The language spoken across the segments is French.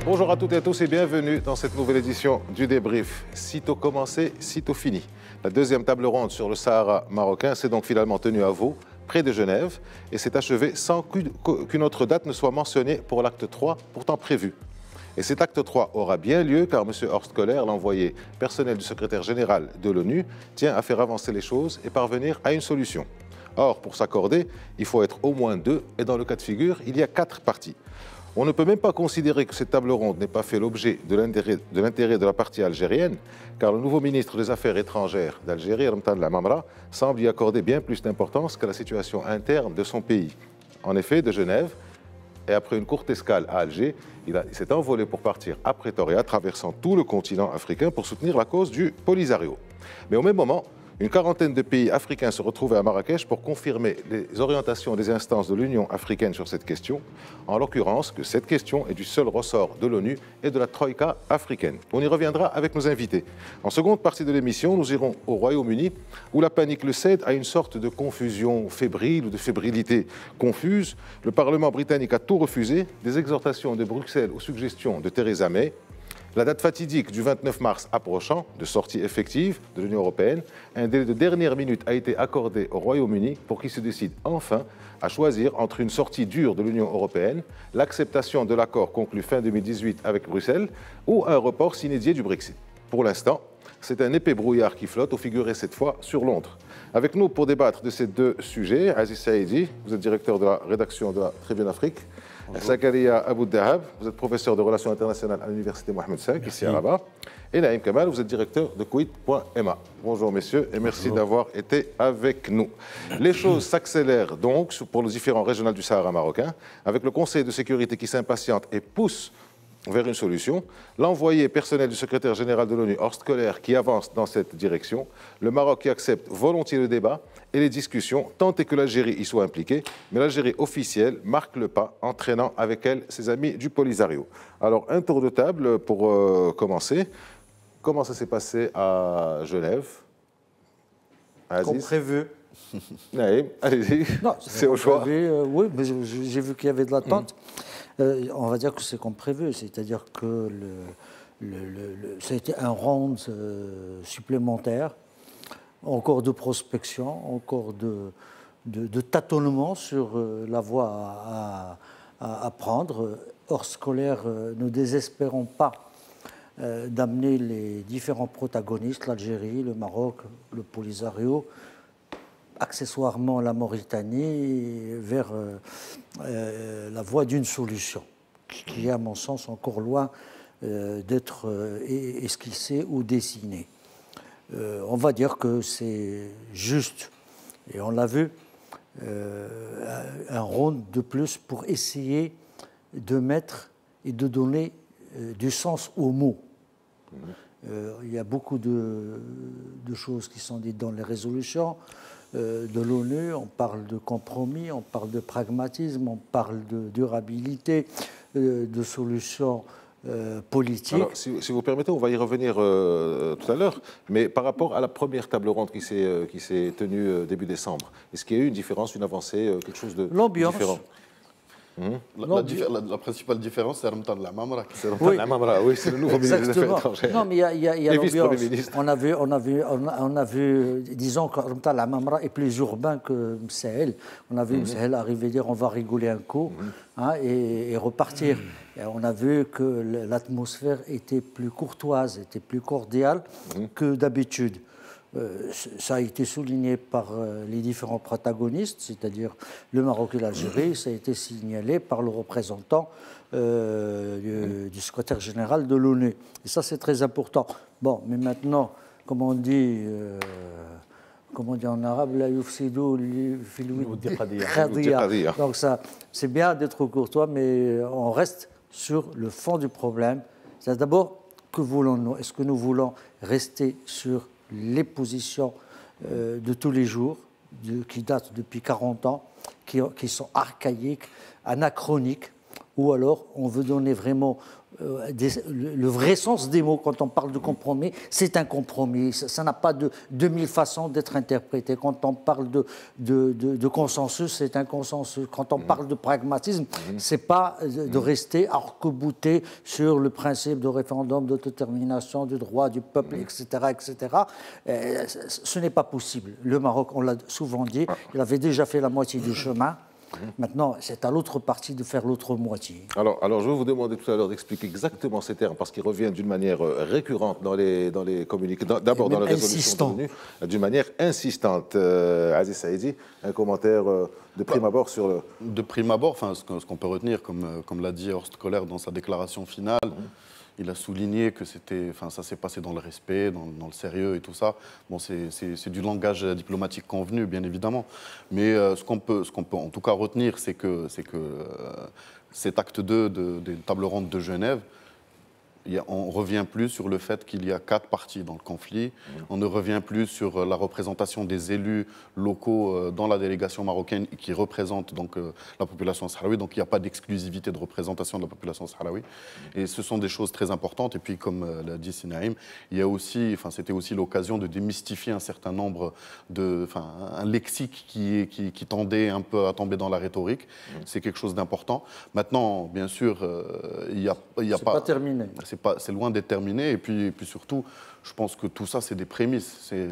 Bonjour à toutes et à tous et bienvenue dans cette nouvelle édition du débrief. Sitôt commencé, sitôt fini. La deuxième table ronde sur le Sahara marocain s'est donc finalement tenue à Vaud, près de Genève, et s'est achevée sans qu'une autre date ne soit mentionnée pour l'acte 3, pourtant prévu. Et cet acte 3 aura bien lieu car M. Horst Köhler, l'envoyé personnel du secrétaire général de l'ONU, tient à faire avancer les choses et parvenir à une solution. Or, pour s'accorder, il faut être au moins deux, et dans le cas de figure, il y a 4 parties. On ne peut même pas considérer que cette table ronde n'ait pas fait l'objet de l'intérêt de la partie algérienne, car le nouveau ministre des Affaires étrangères d'Algérie, Ramtan Lamamra, semble y accorder bien plus d'importance qu'à la situation interne de son pays. En effet, de Genève, et après une courte escale à Alger, il s'est envolé pour partir à Pretoria, traversant tout le continent africain pour soutenir la cause du Polisario. Mais au même moment, une quarantaine de pays africains se retrouvaient à Marrakech pour confirmer les orientations des instances de l'Union africaine sur cette question, en l'occurrence que cette question est du seul ressort de l'ONU et de la Troïka africaine. On y reviendra avec nos invités. En seconde partie de l'émission, nous irons au Royaume-Uni, où la panique le cède à une sorte de confusion fébrile ou de fébrilité confuse. Le Parlement britannique a tout refusé, des exhortations de Bruxelles aux suggestions de Theresa May. La date fatidique du 29 mars approchant, de sortie effective de l'Union européenne, un délai de dernière minute a été accordé au Royaume-Uni pour qu'il se décide enfin à choisir entre une sortie dure de l'Union européenne, l'acceptation de l'accord conclu fin 2018 avec Bruxelles ou un report sine-die du Brexit. Pour l'instant, c'est un épais brouillard qui flotte, au figuré cette fois sur Londres. Avec nous pour débattre de ces deux sujets, Aziz Saïdi, vous êtes directeur de la rédaction de la Tribune Afrique. Zakaria Abou Dahab, vous êtes professeur de relations internationales à l'université Mohamed V, ici à Rabat. Et Naïm Kamal, vous êtes directeur de Kuwait.ma. Bonjour messieurs et merci d'avoir été avec nous. Les choses s'accélèrent donc pour les différents régionales du Sahara marocain, avec le Conseil de sécurité qui s'impatiente et pousse vers une solution, l'envoyé personnel du secrétaire général de l'ONU, Horst Köhler, qui avance dans cette direction, le Maroc qui accepte volontiers le débat et les discussions, tant est que l'Algérie y soit impliquée, mais l'Algérie officielle marque le pas, entraînant avec elle ses amis du Polisario. Alors, un tour de table pour commencer. Comment ça s'est passé à Genève, Aziz? Comme prévu. Naïm, allez-y, c'est au choix. Oui, mais j'ai vu qu'il y avait de l'attente. On va dire que c'est comme prévu, c'est-à-dire que ça a été un round supplémentaire, encore de prospection, encore de tâtonnement sur la voie à prendre. Horst Köhler, ne désespérons pas d'amener les différents protagonistes, l'Algérie, le Maroc, le Polisario, accessoirement la Mauritanie, vers la voie d'une solution, qui est à mon sens encore loin d'être esquissée ou dessinée. On va dire que c'est juste, et on l'a vu, un round de plus pour essayer de mettre et de donner du sens aux mots. Il y a beaucoup de choses qui sont dites dans les résolutions de l'ONU, on parle de compromis, on parle de pragmatisme, on parle de durabilité, de solutions politiques. Alors, si vous permettez, on va y revenir tout à l'heure, mais par rapport à la première table ronde qui s'est tenue début décembre, est-ce qu'il y a eu une différence, une avancée, quelque chose de différent? La principale différence, c'est Ramtan Lamamra. Oui, c'est le nouveau ministre des Affaires étrangères. Non, mais il y a l'ambiance. On a vu, disons que Ramtan Lamamra est plus urbain que Msahel. On a vu Msahel arriver dire on va rigoler un coup et repartir. Et on a vu que l'atmosphère était plus courtoise, était plus cordiale que d'habitude. Ça a été souligné par les différents protagonistes, c'est-à-dire le Maroc et l'Algérie. Ça a été signalé par le représentant du secrétaire général de l'ONU. Et ça, c'est très important. Bon, mais maintenant, comme on dit en arabe, la yufsidou khadiya. Donc ça, c'est bien d'être courtois, mais on reste sur le fond du problème. C'est d'abord, que voulons-nous? Est-ce que nous voulons rester sur les positions de tous les jours, qui datent depuis 40 ans, qui sont archaïques, anachroniques, ou alors on veut donner vraiment le vrai sens des mots. Quand on parle de compromis, c'est un compromis. Ça n'a pas de 2000 façons d'être interprété. Quand on parle de consensus, c'est un consensus. Quand on parle de pragmatisme, c'est pas de rester arc-bouté sur le principe de référendum, d'autodétermination, du droit du peuple, etc., etc. Ce n'est pas possible. Le Maroc, on l'a souvent dit, il avait déjà fait la moitié du chemin. Maintenant, c'est à l'autre partie de faire l'autre moitié. Alors, je vais vous demander tout à l'heure d'expliquer exactement ces termes, parce qu'ils reviennent d'une manière récurrente dans les communiqués, d'abord dans la résolution de l'ONU, d'une manière insistante. Aziz Saïdi, un commentaire de prime abord sur le... De prime abord, ce qu'on peut retenir, comme l'a dit Horst Kohler dans sa déclaration finale, il a souligné que ça s'est passé dans le respect, dans le sérieux et tout ça. Bon, c'est du langage diplomatique convenu, bien évidemment. Mais ce qu'on peut en tout cas retenir, c'est que cet acte 2 des tables rondes de Genève, on ne revient plus sur le fait qu'il y a 4 parties dans le conflit. On ne revient plus sur la représentation des élus locaux dans la délégation marocaine qui représente donc la population sahraoui. Donc il n'y a pas d'exclusivité de représentation de la population sahraoui. Et ce sont des choses très importantes. Et puis comme l'a dit Sinaïm, c'était aussi l'occasion de démystifier un certain nombre un lexique qui tendait un peu à tomber dans la rhétorique. C'est quelque chose d'important. Maintenant, bien sûr, il n'y a pas terminé. C'est loin d'être terminé. Et puis surtout, je pense que tout ça, c'est des prémices. Et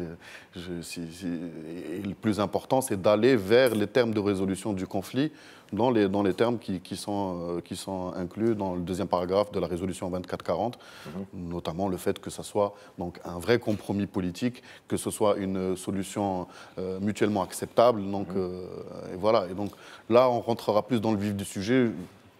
le plus important, c'est d'aller vers les termes de résolution du conflit dans les termes qui sont inclus dans le deuxième paragraphe de la résolution 2440, notamment le fait que ce soit donc, un vrai compromis politique, que ce soit une solution mutuellement acceptable. Donc, et voilà. Et donc là, on rentrera plus dans le vif du sujet.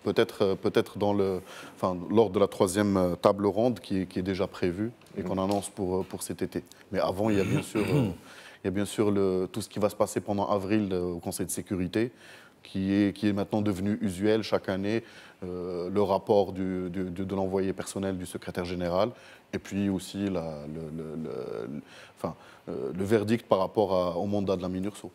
Peut-être lors de la 3e table ronde qui est déjà prévue et qu'on annonce pour cet été. Mais avant, il y a bien sûr tout ce qui va se passer pendant avril au Conseil de sécurité, qui est maintenant devenu usuel chaque année, le rapport de l'envoyé personnel du secrétaire général, et puis aussi le verdict par rapport au mandat de la MINURSO.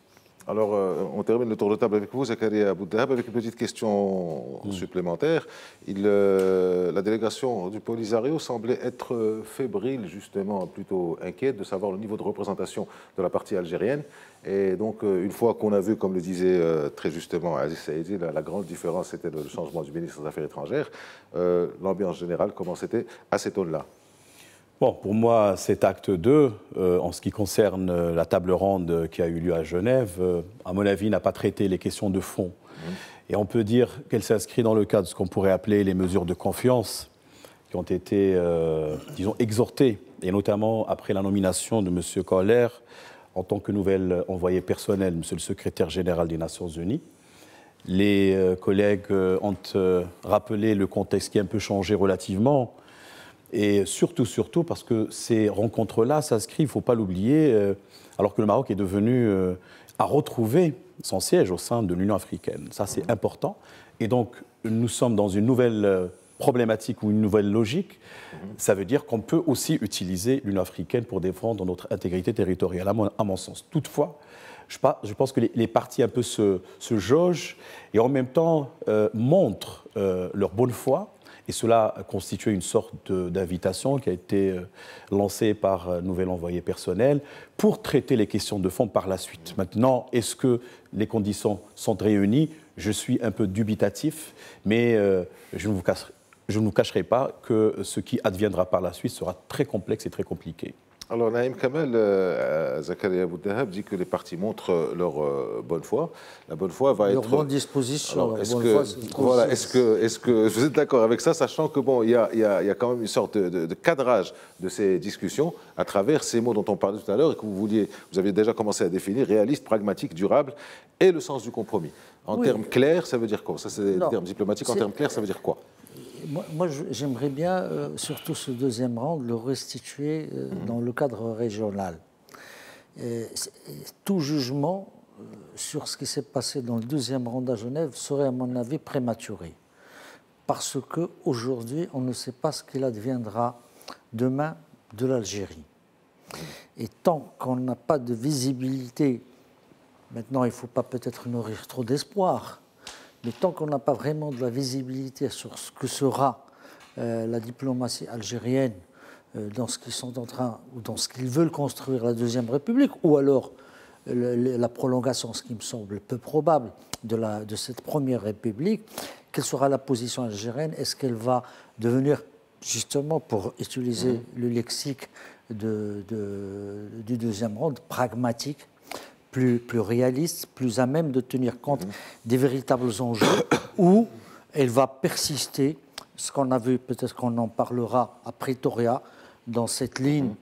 Alors, on termine le tour de table avec vous, Zakaria Bouddahab, avec une petite question supplémentaire. La délégation du Polisario semblait être fébrile, justement, plutôt inquiète de savoir le niveau de représentation de la partie algérienne. Et donc, une fois qu'on a vu, comme le disait très justement Aziz Saïdi, la grande différence, c'était le changement du ministre des Affaires étrangères, l'ambiance générale, comment c'était à cette zone-là? Bon, pour moi, cet acte 2, en ce qui concerne la table ronde qui a eu lieu à Genève, à mon avis, n'a pas traité les questions de fond. Et on peut dire qu'elle s'inscrit dans le cadre de ce qu'on pourrait appeler les mesures de confiance qui ont été, disons, exhortées, et notamment après la nomination de M. Kohler en tant que nouvel envoyé personnel, M. le secrétaire général des Nations Unies. Les collègues ont rappelé le contexte qui a un peu changé relativement. Et surtout parce que ces rencontres-là s'inscrivent, il ne faut pas l'oublier, alors que le Maroc est devenu, a retrouvé son siège au sein de l'Union africaine. Ça, c'est important. Et donc, nous sommes dans une nouvelle problématique ou une nouvelle logique. Ça veut dire qu'on peut aussi utiliser l'Union africaine pour défendre notre intégrité territoriale, à mon sens. Toutefois, je pense que les partis un peu se jaugent et en même temps montrent leur bonne foi. Et cela a constitué une sorte d'invitation qui a été lancée par nouvel envoyé personnel pour traiter les questions de fond par la suite. Maintenant, est-ce que les conditions sont réunies? Je suis un peu dubitatif, mais je ne vous cacherai pas que ce qui adviendra par la suite sera très complexe et très compliqué. Alors, Naïm Kamel, Zakaria Bouddahab dit que les partis montrent leur bonne foi. La bonne foi va être... Leur bonne disposition. Est-ce que vous êtes d'accord avec ça, sachant que bon, il y a quand même une sorte de cadrage de ces discussions à travers ces mots dont on parlait tout à l'heure et que vous aviez déjà commencé à définir, réaliste, pragmatique, durable et le sens du compromis. En termes clairs, ça veut dire quoi? Ça, c'est des termes diplomatiques. En termes clairs, ça veut dire quoi? Moi, j'aimerais bien, surtout ce deuxième round, le restituer dans le cadre régional. Tout jugement sur ce qui s'est passé dans le deuxième round à Genève serait, à mon avis, prématuré. Parce qu'aujourd'hui, on ne sait pas ce qu'il adviendra demain de l'Algérie. Et tant qu'on n'a pas de visibilité, maintenant, il ne faut pas peut-être nourrir trop d'espoir, Mais tant qu'on n'a pas vraiment de la visibilité sur ce que sera la diplomatie algérienne dans ce qu'ils sont en train, ou dans ce qu'ils veulent construire la Deuxième République, ou alors la prolongation, ce qui me semble peu probable, de cette Première République, quelle sera la position algérienne? Est-ce qu'elle va devenir, justement, pour utiliser le lexique du deuxième round, pragmatique, plus réaliste, plus à même de tenir compte des véritables enjeux, ou elle va persister, ce qu'on a vu, peut-être qu'on en parlera à Pretoria, dans cette ligne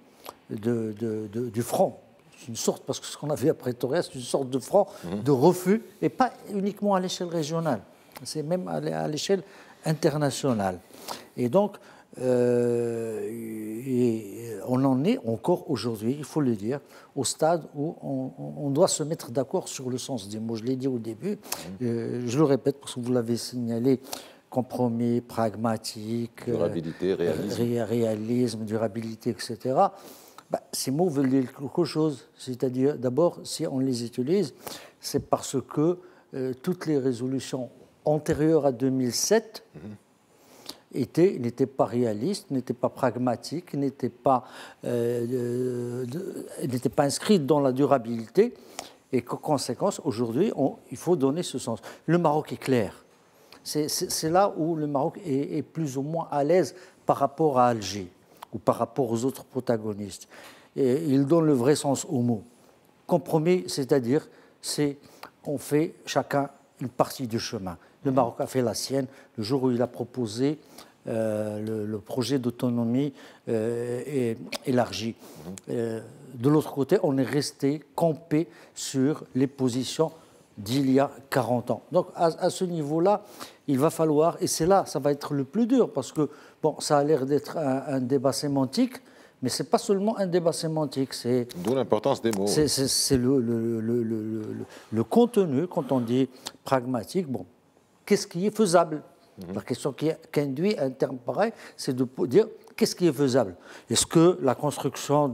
du front. C'est une sorte, parce que ce qu'on a vu à Pretoria, c'est une sorte de front de refus, et pas uniquement à l'échelle régionale, c'est même à l'échelle internationale. Et donc, on en est encore aujourd'hui, il faut le dire, au stade où on doit se mettre d'accord sur le sens des mots. Je l'ai dit au début, je le répète parce que vous l'avez signalé, compromis, pragmatique, durabilité, réalisme, durabilité, etc. Ces mots veulent dire quelque chose. C'est-à-dire, d'abord, si on les utilise, c'est parce que toutes les résolutions antérieures à 2007 n'étaient pas réalistes, n'étaient pas pragmatiques, n'étaient pas inscrites dans la durabilité. Et qu'en conséquence, aujourd'hui, il faut donner ce sens. Le Maroc est clair. C'est là où le Maroc est plus ou moins à l'aise par rapport à Alger ou par rapport aux autres protagonistes. Et il donne le vrai sens au mot. Compromis, c'est-à-dire, on fait chacun une partie du chemin. Le Maroc a fait la sienne le jour où il a proposé le projet d'autonomie élargi. De l'autre côté, on est resté campé sur les positions d'il y a 40 ans. Donc, à ce niveau-là, il va falloir, et c'est là, ça va être le plus dur, parce que, bon, ça a l'air d'être un débat sémantique, mais ce n'est pas seulement un débat sémantique, c'est... D'où l'importance des mots. C'est le contenu, quand on dit pragmatique, bon, qu'est-ce qui est faisable? La question qu'induit un terme pareil, c'est de dire qu'est-ce qui est faisable. Est-ce que la construction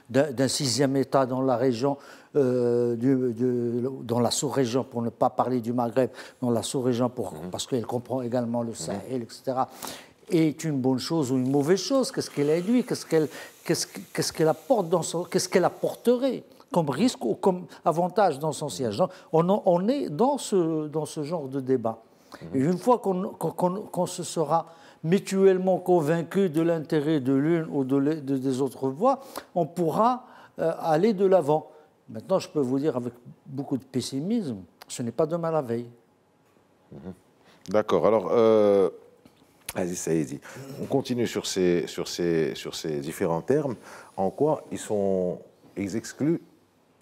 d'un sixième État dans la région, dans la sous-région, pour ne pas parler du Maghreb, dans la sous-région, parce qu'elle comprend également le Sahel, etc., est une bonne chose ou une mauvaise chose? Qu'est-ce qu'elle induit? Qu'est-ce qu'elle apporte qu'est-ce qu'elle apporterait comme risque ou comme avantage dans son siège? Donc, on est dans ce genre de débat. Et une fois qu'on se sera mutuellement convaincu de l'intérêt de l'une ou des autres voies, on pourra aller de l'avant. Maintenant, je peux vous dire avec beaucoup de pessimisme, ce n'est pas demain la veille. D'accord. Alors, Aziz Saïdi, on continue sur ces différents termes. En quoi ils excluent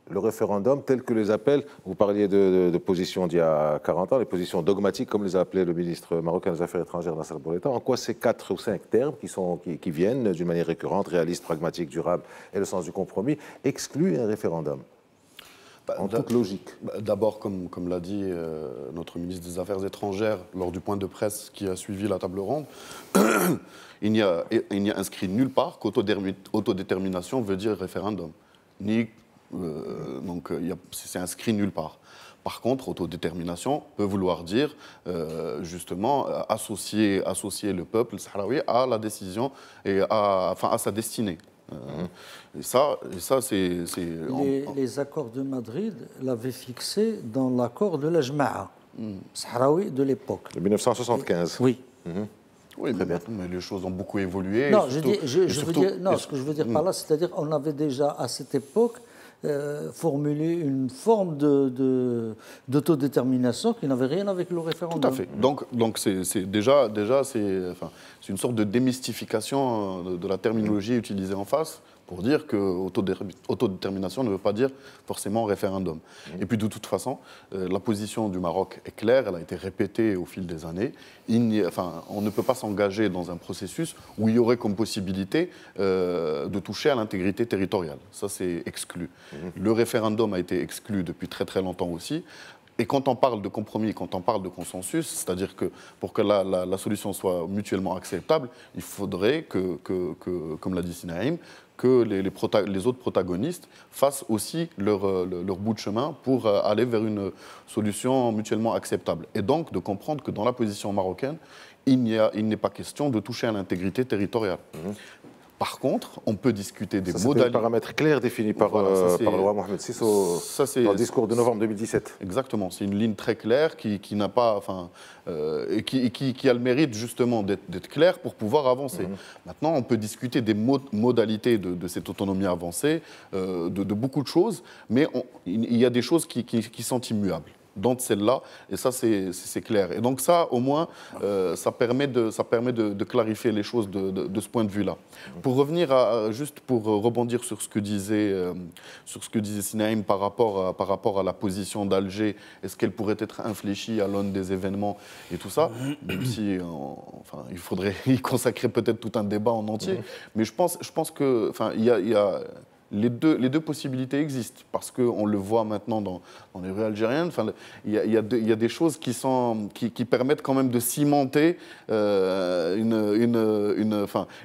le référendum tel que les appelle, vous parliez de positions d'il y a 40 ans, les positions dogmatiques, comme les a appelées le ministre marocain des Affaires étrangères Nasser Bourita. En quoi ces 4 ou 5 termes qui viennent d'une manière récurrente, réaliste, pragmatique, durable et le sens du compromis, excluent un référendum en toute logique? D'abord, comme l'a dit notre ministre des Affaires étrangères lors du point de presse qui a suivi la table ronde, il n'y a inscrit nulle part qu'autodétermination veut dire référendum. Donc, c'est inscrit nulle part. Par contre, autodétermination peut vouloir dire, justement, associer le peuple sahraoui à la décision et à sa destinée. Et ça c'est... Les accords de Madrid l'avaient fixé dans l'accord de la Jma'a sahraoui de l'époque. De 1975. Oui. Oui, mais les choses ont beaucoup évolué. Non, ce que je veux dire par là, c'est-à-dire qu'on avait déjà, à cette époque, formulé une forme d'autodétermination qui n'avait rien avec le référendum. Tout à fait. Donc c'est déjà c'est une sorte de démystification de la terminologie utilisée en face pour dire que autodétermination ne veut pas dire forcément référendum. Et puis de toute façon, la position du Maroc est claire, elle a été répétée au fil des années. On ne peut pas s'engager dans un processus où il y aurait comme possibilité de toucher à l'intégrité territoriale. Ça, c'est exclu. Le référendum a été exclu depuis très très longtemps aussi. Et quand on parle de compromis, quand on parle de consensus, c'est-à-dire que pour que la solution soit mutuellement acceptable, il faudrait que comme l'a dit Sinaïm, que les autres protagonistes fassent aussi leur bout de chemin pour aller vers une solution mutuellement acceptable. Et donc de comprendre que dans la position marocaine, il n'est pas question de toucher à l'intégrité territoriale. Par contre, on peut discuter des modalités. C'est des paramètres clairs définis par le roi Mohamed VI dans le discours de novembre 2017. Exactement, c'est une ligne très claire qui n'a pas, et qui a le mérite justement d'être claire pour pouvoir avancer. Maintenant, on peut discuter des modalités de cette autonomie avancée, de beaucoup de choses, mais il y a des choses qui sont immuables dans celle-là, et ça c'est clair. Et donc ça, au moins, ça permet de clarifier les choses de ce point de vue-là. Pour revenir juste pour rebondir sur ce que disait Sinaïm par rapport à la position d'Alger, est-ce qu'elle pourrait être infléchie à l'aune des événements et tout ça, même si il faudrait y consacrer peut-être tout un débat en entier, mais je pense que il y a les deux possibilités existent, parce qu'on le voit maintenant dans les rues algériennes. Il y a des choses qui permettent quand même de cimenter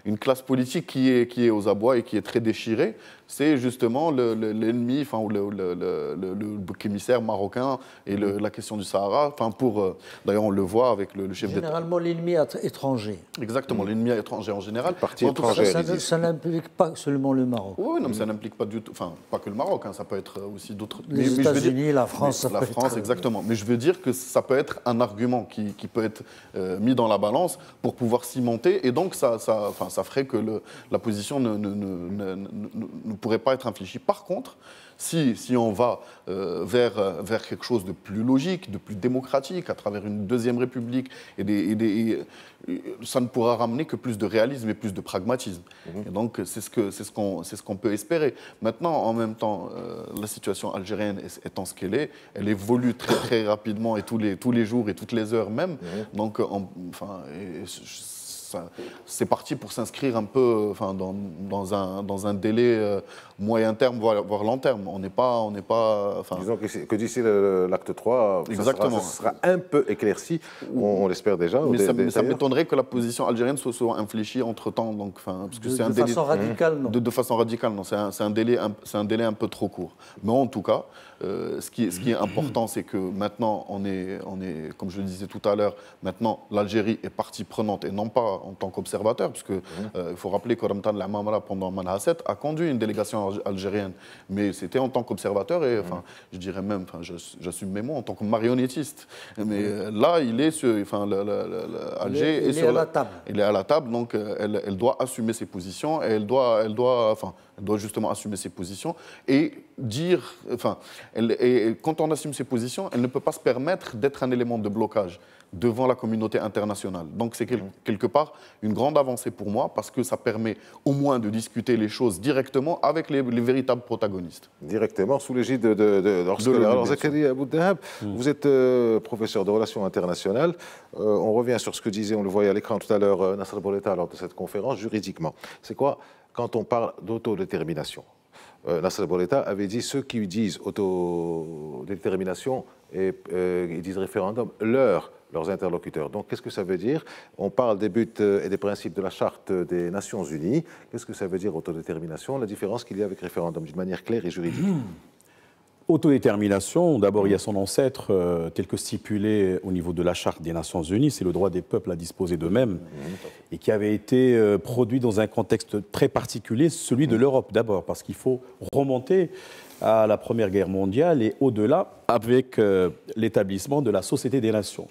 une classe politique qui est aux abois et qui est très déchirée. C'est justement l'ennemi, ou le bouc émissaire marocain et la question du Sahara. D'ailleurs, on le voit avec le chef d'État. Généralement, l'ennemi étranger. Exactement, l'ennemi étranger en général. Partie étrangère. Ça n'implique pas seulement le Maroc. Oui, non, mais ça n'implique pas du tout. Pas que le Maroc, ça peut être aussi d'autres. Les États-Unis, la France. La France, exactement. Mais je veux dire que ça peut être un argument qui peut être mis dans la balance pour pouvoir cimenter. Et donc, ça ferait que la position ne pourrait pas être infléchie. Par contre, si on va vers quelque chose de plus logique, de plus démocratique, à travers une deuxième république, ça ne pourra ramener que plus de réalisme et plus de pragmatisme. Et donc, c'est ce qu'on peut espérer. Maintenant, en même temps, la situation algérienne étant ce qu'elle est, elle évolue très, très rapidement et tous les jours et toutes les heures même. Donc, c'est parti pour s'inscrire un peu dans un délai moyen terme, voire long terme. On n'est pas. Disons que d'ici l'acte 3, exactement. Ça sera un peu éclairci, on l'espère déjà. Mais ça m'étonnerait que la position algérienne soit infléchie entre-temps. Parce que de façon radicale, non. De façon radicale, non. C'est un délai un peu trop court. Mais en tout cas, ce qui est important, c'est que maintenant, on est, comme je le disais tout à l'heure, maintenant, l'Algérie est partie prenante et non pas en tant qu'observateur, parce qu'il faut rappeler que Ramtan Lamamra, pendant Manhasset, a conduit une délégation algérienne, mais c'était en tant qu'observateur et, je dirais même, j'assume mes mots, en tant que marionnettiste. Mais là, il est sur, Alger est à la table. Il est à la table, donc elle doit assumer ses positions et elle doit justement assumer ses positions et dire, quand on assume ses positions, elle ne peut pas se permettre d'être un élément de blocage devant la communauté internationale. Donc c'est quelque part une grande avancée pour moi, parce que ça permet au moins de discuter les choses directement avec les véritables protagonistes. Directement, sous l'égide de Alors Zakaria Aboudahab, vous êtes professeur de relations internationales. On revient sur ce que disait, on le voyait à l'écran tout à l'heure, Nasser Bourita lors de cette conférence, juridiquement. C'est quoi quand on parle d'autodétermination? Nasser Bourita avait dit ceux qui disent autodétermination et ils disent référendum, leurs interlocuteurs. Donc, qu'est-ce que ça veut dire? On parle des buts et des principes de la Charte des Nations Unies. Qu'est-ce que ça veut dire autodétermination? La différence qu'il y a avec référendum, d'une manière claire et juridique. Autodétermination, d'abord, il y a son ancêtre tel que stipulé au niveau de la Charte des Nations Unies, c'est le droit des peuples à disposer d'eux-mêmes, et qui avait été produit dans un contexte très particulier, celui de l'Europe d'abord, parce qu'il faut remonter à la Première Guerre mondiale et au-delà avec l'établissement de la Société des Nations.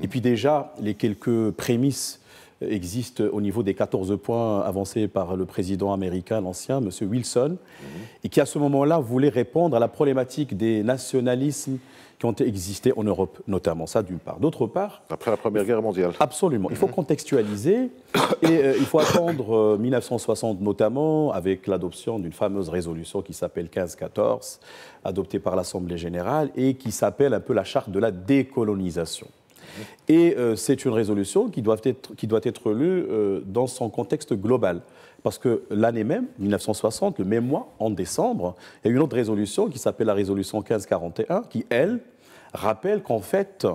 Et puis déjà, les quelques prémices existent au niveau des 14 points avancés par le président américain, l'ancien, M. Wilson, et qui à ce moment-là voulait répondre à la problématique des nationalismes qui ont existé en Europe, notamment. Ça, d'une part. D'autre part... Après la Première Guerre mondiale. Absolument. Il faut contextualiser et il faut attendre 1960 notamment, avec l'adoption d'une fameuse résolution qui s'appelle 1514, adoptée par l'Assemblée générale et qui s'appelle un peu la Charte de la décolonisation. Et c'est une résolution qui doit être lue dans son contexte global. Parce que l'année même, 1960, le même mois, en décembre, il y a une autre résolution qui s'appelle la résolution 1541, qui, elle, rappelle qu'en fait,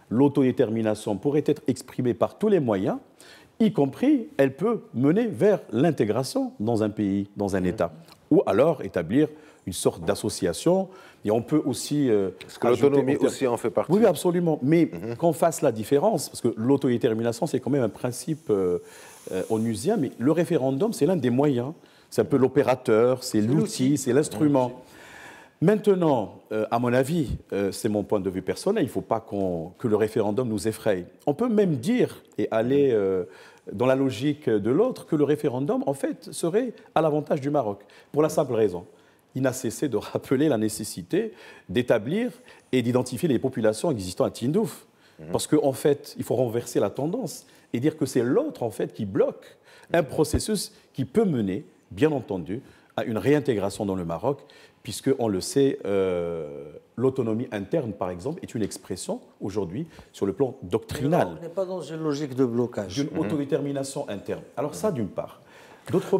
l'autodétermination pourrait être exprimée par tous les moyens, y compris, elle peut mener vers l'intégration dans un pays, dans un État, ou alors établir une sorte d'association. Et on peut aussi... Est-ce que l'autonomie aussi en fait partie? Oui, absolument. Mais qu'on fasse la différence, parce que l'autodétermination, c'est quand même un principe onusien, mais le référendum, c'est l'un des moyens. C'est un peu l'opérateur, c'est l'outil, c'est l'instrument. Maintenant, à mon avis, c'est mon point de vue personnel, il ne faut pas que le référendum nous effraie. On peut même dire, et aller dans la logique de l'autre, que le référendum, en fait, serait à l'avantage du Maroc, pour la simple raison. Il n'a cessé de rappeler la nécessité d'établir et d'identifier les populations existant à Tindouf. Parce qu'en fait, il faut renverser la tendance et dire que c'est l'autre, en fait, qui bloque un processus qui peut mener, bien entendu, à une réintégration dans le Maroc, puisque, on le sait, l'autonomie interne, par exemple, est une expression, aujourd'hui, sur le plan doctrinal. On n'est pas dans une logique de blocage. D'une autodétermination interne. Alors ça, d'une part. D'autre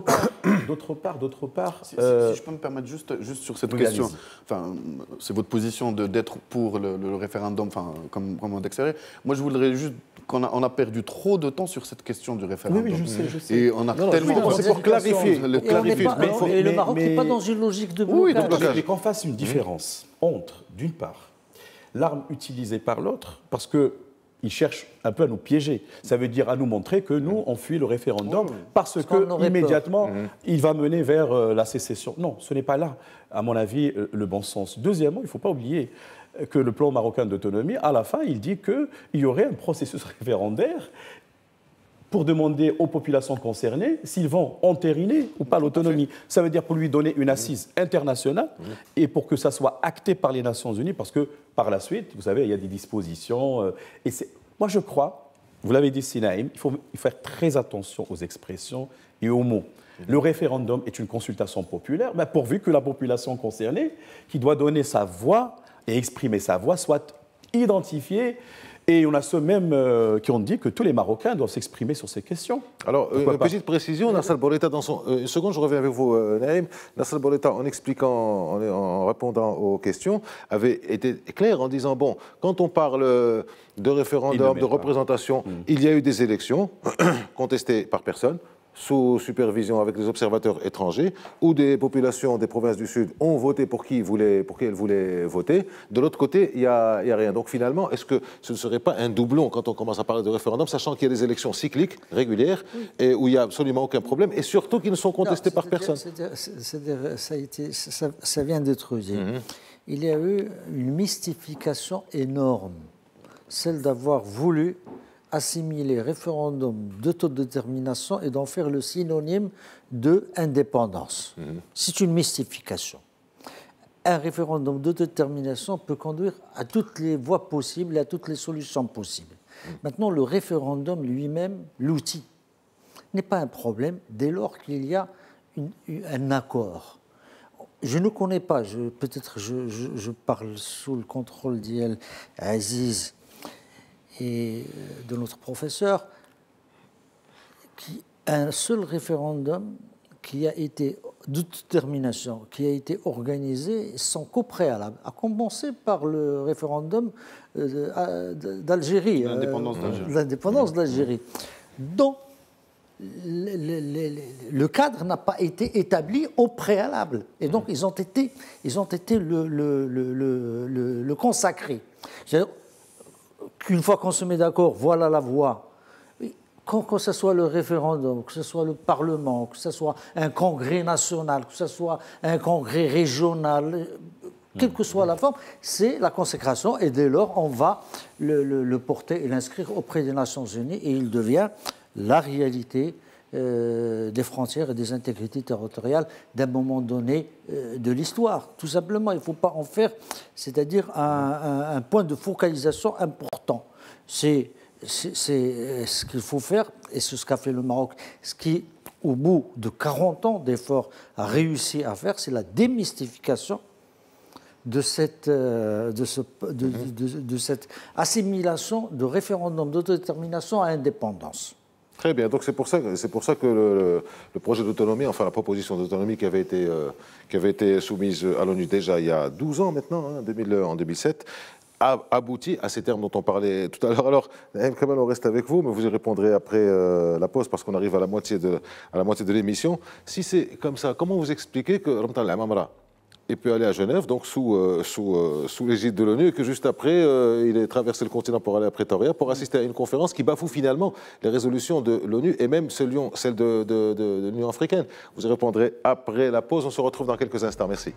part, si je peux me permettre juste sur cette question, enfin, c'est votre position d'être pour le référendum, enfin, comme on d'extérieur. Moi, je voudrais juste qu'on a perdu trop de temps sur cette question du référendum. Oui, je sais. Et on a tellement... C'est pour clarifier. Et le Maroc n'est pas dans une logique de blocage. Oui, mais qu'on fasse une différence entre, d'une part, l'arme utilisée par l'autre, parce que il cherche un peu à nous piéger. Ça veut dire à nous montrer que nous, on fuit le référendum parce que immédiatement, il va mener vers la sécession. Non, ce n'est pas là, à mon avis, le bon sens. Deuxièmement, il ne faut pas oublier que le plan marocain d'autonomie, à la fin, il dit qu'il y aurait un processus référendaire pour demander aux populations concernées s'ils vont entériner ou pas l'autonomie. Ça veut dire pour lui donner une assise internationale et pour que ça soit acté par les Nations Unies, parce que par la suite, vous savez, il y a des dispositions. Moi, je crois, vous l'avez dit, Sinaïm, il faut faire très attention aux expressions et aux mots. Le référendum est une consultation populaire, mais pourvu que la population concernée, qui doit donner sa voix et exprimer sa voix, soit identifiée. Et on a ceux même qui ont dit que tous les Marocains doivent s'exprimer sur ces questions. Alors, une petite précision, Nassal Bourita, dans son... une seconde, je reviens avec vous, Naïm. Nassal Bourita, en expliquant, en répondant aux questions, avait été clair en disant, bon, quand on parle de référendum, de représentation, il y a eu des élections contestées par personne, sous supervision avec les observateurs étrangers, où des populations des provinces du Sud ont voté pour qui elles voulaient voter. De l'autre côté, il n'y a rien. Donc finalement, est-ce que ce ne serait pas un doublon quand on commence à parler de référendum, sachant qu'il y a des élections cycliques, régulières, et où il n'y a absolument aucun problème, et surtout qu'ils ne sont contestés par personne? Ça vient d'être dit. Il y a eu une mystification énorme, celle d'avoir voulu assimiler référendum d'autodétermination et d'en faire le synonyme de indépendance. C'est une mystification. Un référendum d'autodétermination peut conduire à toutes les voies possibles et à toutes les solutions possibles. Maintenant, le référendum lui-même, l'outil, n'est pas un problème dès lors qu'il y a un accord. Je ne connais pas, peut-être je parle sous le contrôle d'El Aziz et de notre professeur, un seul référendum qui a été d'autodétermination, qui a été organisé sans qu'au préalable, à commencer par le référendum d'Algérie, l'indépendance d'Algérie, dont le cadre n'a pas été établi au préalable. Et donc, ils ont été le consacrer. Qu'une fois qu'on se met d'accord, voilà la voie. Que ce soit le référendum, que ce soit le Parlement, que ce soit un congrès national, que ce soit un congrès régional, quelle que soit la forme, c'est la consécration. Et dès lors, on va le porter et l'inscrire auprès des Nations Unies et il devient la réalité des frontières et des intégrités territoriales d'un moment donné de l'histoire. Tout simplement, il ne faut pas en faire, c'est-à-dire un point de focalisation important. C'est ce qu'il faut faire, et c'est ce qu'a fait le Maroc. Ce qui, au bout de 40 ans d'efforts, a réussi à faire, c'est la démystification de cette assimilation de référendum d'autodétermination à indépendance. Très bien, donc c'est pour ça que le projet d'autonomie, enfin la proposition d'autonomie qui avait été soumise à l'ONU déjà il y a 12 ans maintenant, en 2007, a abouti à ces termes dont on parlait tout à l'heure. Alors, Naïm Kamal, on reste avec vous, mais vous y répondrez après la pause parce qu'on arrive à la moitié de l'émission. Si c'est comme ça, comment vous expliquez que Ramtan al-Amamra ait pu aller à Genève, donc sous l'égide de l'ONU, et que juste après, il ait traversé le continent pour aller à Pretoria pour assister à une conférence qui bafoue finalement les résolutions de l'ONU et même celle de l'Union africaine? Vous y répondrez après la pause. On se retrouve dans quelques instants. Merci.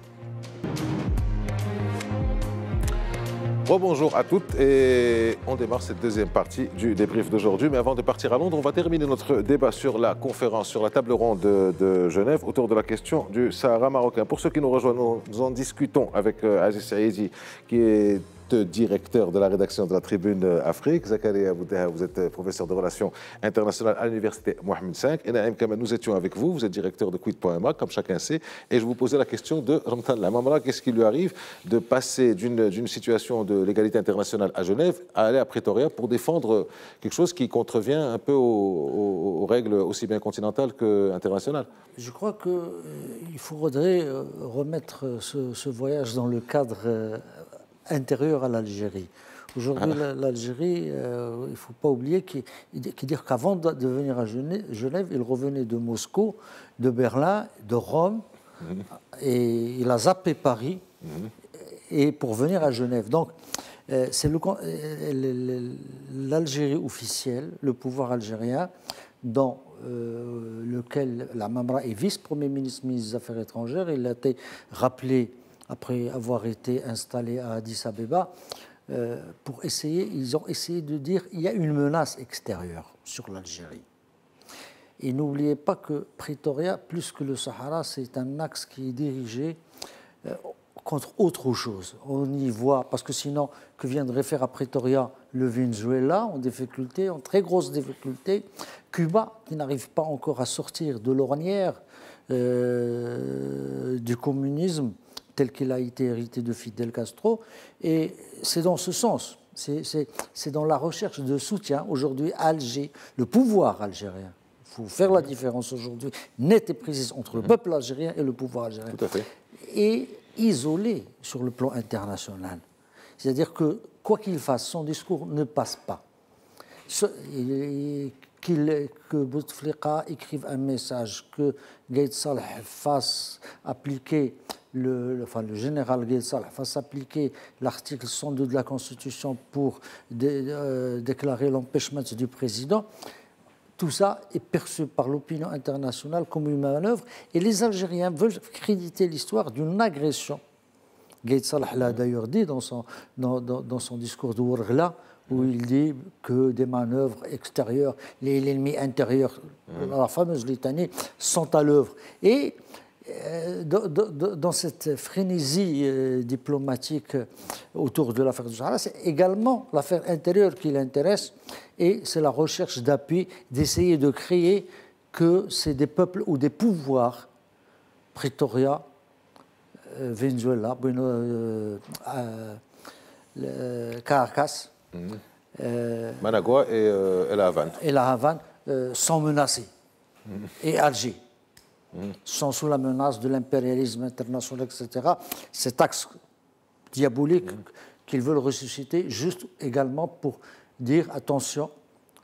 Bonjour à toutes et on démarre cette deuxième partie du débrief d'aujourd'hui. Mais avant de partir à Londres, on va terminer notre débat sur la conférence, sur la table ronde de Genève autour de la question du Sahara marocain. Pour ceux qui nous rejoignent, nous en discutons avec Aziz Saïdi, qui est directeur de la rédaction de la Tribune Afrique. Zakaria Boudeha, vous êtes professeur de relations internationales à l'université Mohamed V. Et Naïm Kamal, nous étions avec vous. Vous êtes directeur de Quid.ma, comme chacun sait. Et je vous posais la question de Ramtan al-Amamra. Qu'est-ce qui lui arrive de passer d'une situation de l'égalité internationale à Genève à aller à Pretoria pour défendre quelque chose qui contrevient un peu aux règles aussi bien continentales qu'internationales? Je crois qu'il faudrait remettre ce voyage dans le cadre intérieur à l'Algérie. Aujourd'hui, l'Algérie, il ne faut pas oublier qu'il dire qu'avant de venir à Genève, il revenait de Moscou, de Berlin, de Rome, et il a zappé Paris et pour venir à Genève. Donc, c'est l'Algérie officielle, le pouvoir algérien, dans lequel l'Amamra est vice-premier ministre, ministre des Affaires étrangères. Il a été rappelé après avoir été installé à Addis Abeba, ils ont essayé de dire qu'il y a une menace extérieure sur l'Algérie. Et n'oubliez pas que Pretoria, plus que le Sahara, c'est un axe qui est dirigé contre autre chose. On y voit, parce que sinon, que viendrait faire à Pretoria le Venezuela en difficulté, en très grosse difficulté, Cuba, qui n'arrive pas encore à sortir de l'ornière du communisme, tel qu'il a été hérité de Fidel Castro, et c'est dans ce sens, c'est dans la recherche de soutien. Aujourd'hui, Alger, le pouvoir algérien, il faut faire la différence aujourd'hui, nette et précise, entre le peuple algérien et le pouvoir algérien. Tout à fait. Et isolé sur le plan international. C'est-à-dire que, quoi qu'il fasse, son discours ne passe pas. Que Bouteflika écrive un message, que Gaïd Salah fasse appliquer le général Gaïd Salah fasse appliquer l'article 102 de la Constitution pour déclarer l'empêchement du président, tout ça est perçu par l'opinion internationale comme une manœuvre. Et les Algériens veulent créditer l'histoire d'une agression. Gaïd Salah l'a d'ailleurs dit dans son discours de Ouargla, où il dit que des manœuvres extérieures, l'ennemi intérieur, la fameuse litanie, sont à l'œuvre. Et dans cette frénésie diplomatique autour de l'affaire du Sahara, c'est également l'affaire intérieure qui l'intéresse, et c'est la recherche d'appui, d'essayer de créer que c'est des peuples ou des pouvoirs, Pretoria, Venezuela, Caracas, Managua et la Havane. Et la Havane sont menacés. Et Alger sont sous la menace de l'impérialisme international, etc. Cet axe diabolique qu'ils veulent ressusciter, juste également pour dire attention,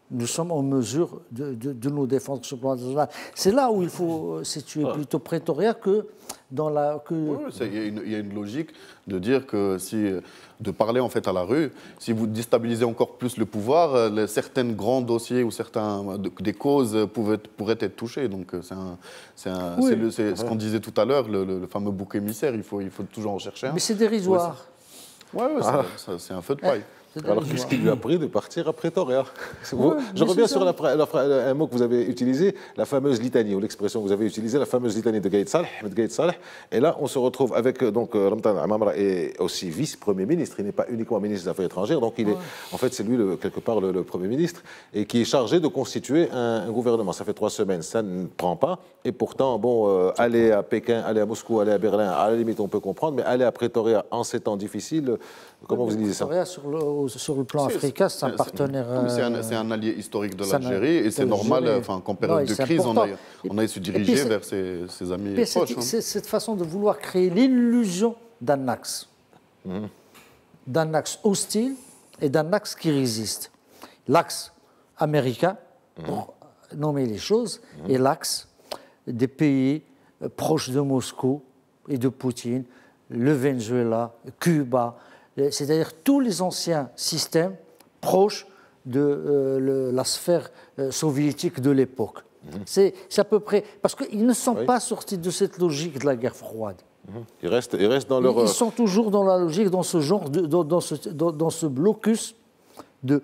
nous sommes en mesure de nous défendre sur le plan international. C'est là où il faut situer plutôt Pretoria que dans la... Oui, il y a une logique de dire que de parler en fait à la rue, si vous déstabilisez encore plus le pouvoir, certains grands dossiers ou des causes pourraient être touchés. Donc c'est ce qu'on disait tout à l'heure, le fameux bouc émissaire, il faut toujours en chercher un. Mais c'est dérisoire. Oui, c'est un feu de paille. Alors, qu'est-ce qui lui a pris de partir à Pretoria? Je reviens sur un mot que vous avez utilisé, la fameuse litanie, ou l'expression que vous avez utilisée, la fameuse litanie de Gaïd Salah. Et là, on se retrouve avec Ramtan al-Amamra est aussi vice-premier ministre. Il n'est pas uniquement ministre des Affaires étrangères, donc en fait, c'est lui, quelque part, le Premier ministre, et qui est chargé de constituer un gouvernement. Ça fait 3 semaines, ça ne prend pas. Et pourtant, aller à Pékin, aller à Moscou, aller à Berlin, à la limite, on peut comprendre, mais aller à Pretoria en ces temps difficiles, comment vous lisez ça? Sur le plan africain, c'est un partenaire... C'est un allié historique de l'Algérie et c'est normal qu'en période de crise, on aille se diriger vers ses amis proches. C'est cette façon de vouloir créer l'illusion d'un axe. d'un axe hostile et d'un axe qui résiste. L'axe américain, pour nommer les choses, et l'axe des pays proches de Moscou et de Poutine, le Venezuela, Cuba, c'est-à-dire tous les anciens systèmes proches de la sphère soviétique de l'époque. C'est à peu près... Parce qu'ils ne sont pas sortis de cette logique de la guerre froide. Ils restent dans leur... Ils sont toujours dans la logique, dans ce genre, dans ce blocus de